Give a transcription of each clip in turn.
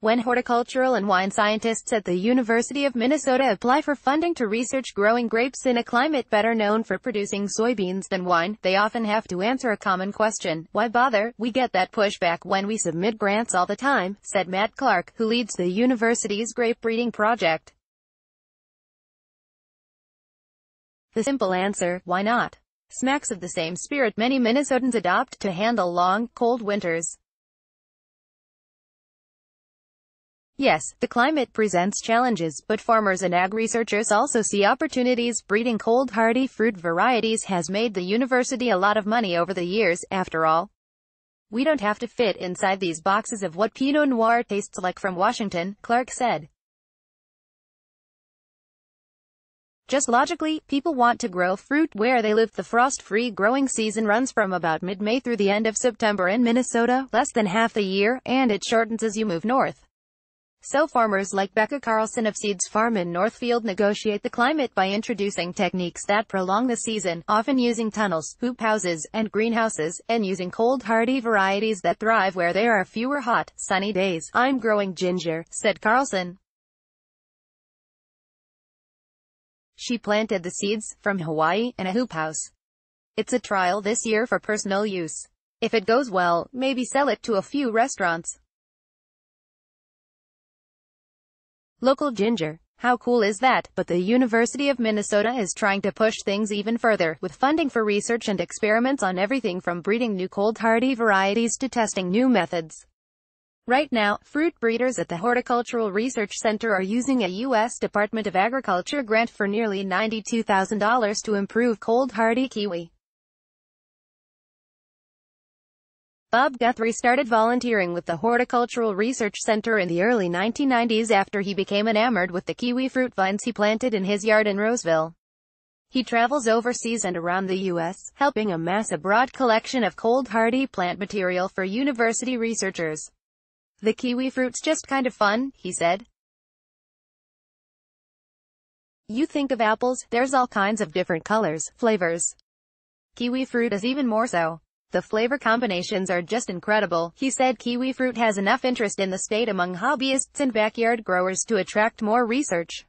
When horticultural and wine scientists at the University of Minnesota apply for funding to research growing grapes in a climate better known for producing soybeans than wine, they often have to answer a common question: why bother? We get that pushback when we submit grants all the time, said Matt Clark, who leads the university's grape breeding project. The simple answer, why not, smacks of the same spirit many Minnesotans adopt to handle long, cold winters. Yes, the climate presents challenges, but farmers and ag researchers also see opportunities. Breeding cold hardy fruit varieties has made the university a lot of money over the years, after all. We don't have to fit inside these boxes of what Pinot Noir tastes like from Washington, Clark said. Just logically, people want to grow fruit where they live. The frost-free growing season runs from about mid-May through the end of September in Minnesota, less than half the year, and it shortens as you move north. So farmers like Becca Carlson of Seeds Farm in Northfield negotiate the climate by introducing techniques that prolong the season, often using tunnels, hoop houses, and greenhouses, and using cold hardy varieties that thrive where there are fewer hot, sunny days. I'm growing ginger, said Carlson. She planted the seeds, from Hawaii, in a hoop house. It's a trial this year for personal use. If it goes well, maybe sell it to a few restaurants. Local ginger. How cool is that? But the University of Minnesota is trying to push things even further, with funding for research and experiments on everything from breeding new cold hardy varieties to testing new methods. Right now, fruit breeders at the Horticultural Research Center are using a U.S. Department of Agriculture grant for nearly $92,000 to improve cold hardy kiwi. Bob Guthrie started volunteering with the Horticultural Research Center in the early 1990s after he became enamored with the kiwi fruit vines he planted in his yard in Roseville. He travels overseas and around the U.S., helping amass a broad collection of cold hardy plant material for university researchers. The kiwi fruit's just kind of fun, he said. You think of apples, there's all kinds of different colors, flavors. Kiwi fruit is even more so. The flavor combinations are just incredible, he said. Kiwi fruit has enough interest in the state among hobbyists and backyard growers to attract more research.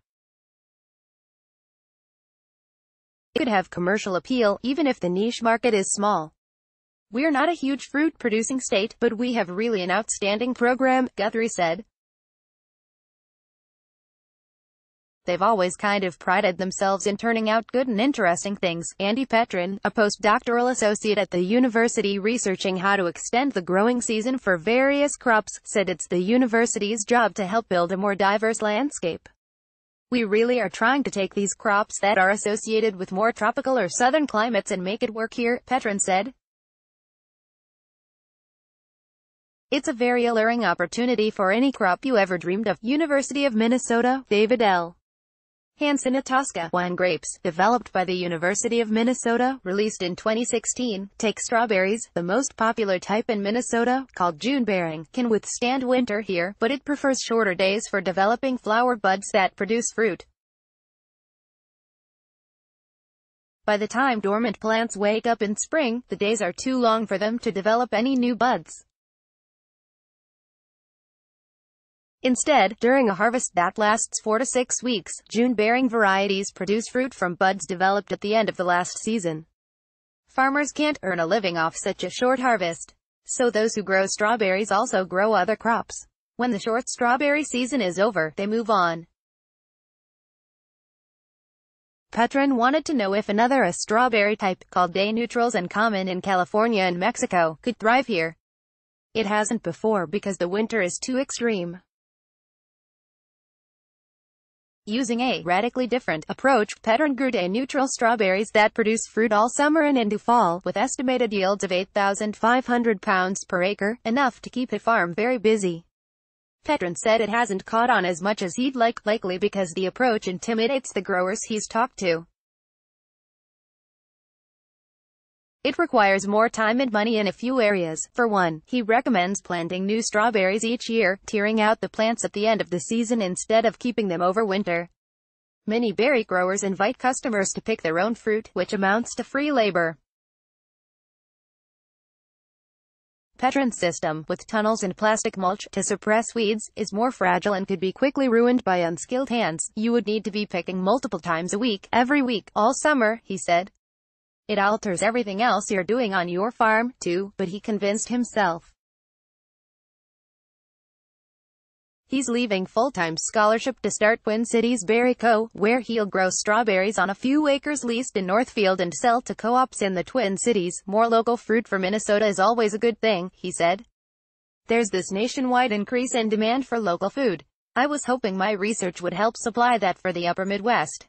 It could have commercial appeal, even if the niche market is small. We're not a huge fruit-producing state, but we have really an outstanding program, Guthrie said. They've always kind of prided themselves in turning out good and interesting things. Andy Petrin, a postdoctoral associate at the university researching how to extend the growing season for various crops, said it's the university's job to help build a more diverse landscape. We really are trying to take these crops that are associated with more tropical or southern climates and make it work here, Petrin said. It's a very alluring opportunity for any crop you ever dreamed of. University of Minnesota, David L. Hansen Itasca wine grapes, developed by the University of Minnesota, released in 2016, take strawberries, the most popular type in Minnesota, called June-bearing, can withstand winter here, but it prefers shorter days for developing flower buds that produce fruit. By the time dormant plants wake up in spring, the days are too long for them to develop any new buds. Instead, during a harvest that lasts 4 to 6 weeks, June-bearing varieties produce fruit from buds developed at the end of the last season. Farmers can't earn a living off such a short harvest. So those who grow strawberries also grow other crops. When the short strawberry season is over, they move on. Petrin wanted to know if another strawberry type, called day neutrals and common in California and Mexico, could thrive here. It hasn't before because the winter is too extreme. Using a radically different approach, Petrin grew day-neutral strawberries that produce fruit all summer and into fall, with estimated yields of 8,500 pounds per acre, enough to keep his farm very busy. Petrin said it hasn't caught on as much as he'd like, likely because the approach intimidates the growers he's talked to. It requires more time and money in a few areas. For one, he recommends planting new strawberries each year, tearing out the plants at the end of the season instead of keeping them over winter. Many berry growers invite customers to pick their own fruit, which amounts to free labor. Petron's system, with tunnels and plastic mulch to suppress weeds, is more fragile and could be quickly ruined by unskilled hands. You would need to be picking multiple times a week, every week, all summer, he said. It alters everything else you're doing on your farm, too, but he convinced himself. He's leaving full-time scholarship to start Twin Cities Berry Co., where he'll grow strawberries on a few acres leased in Northfield and sell to co-ops in the Twin Cities. More local fruit for Minnesota is always a good thing, he said. There's this nationwide increase in demand for local food. I was hoping my research would help supply that for the upper Midwest.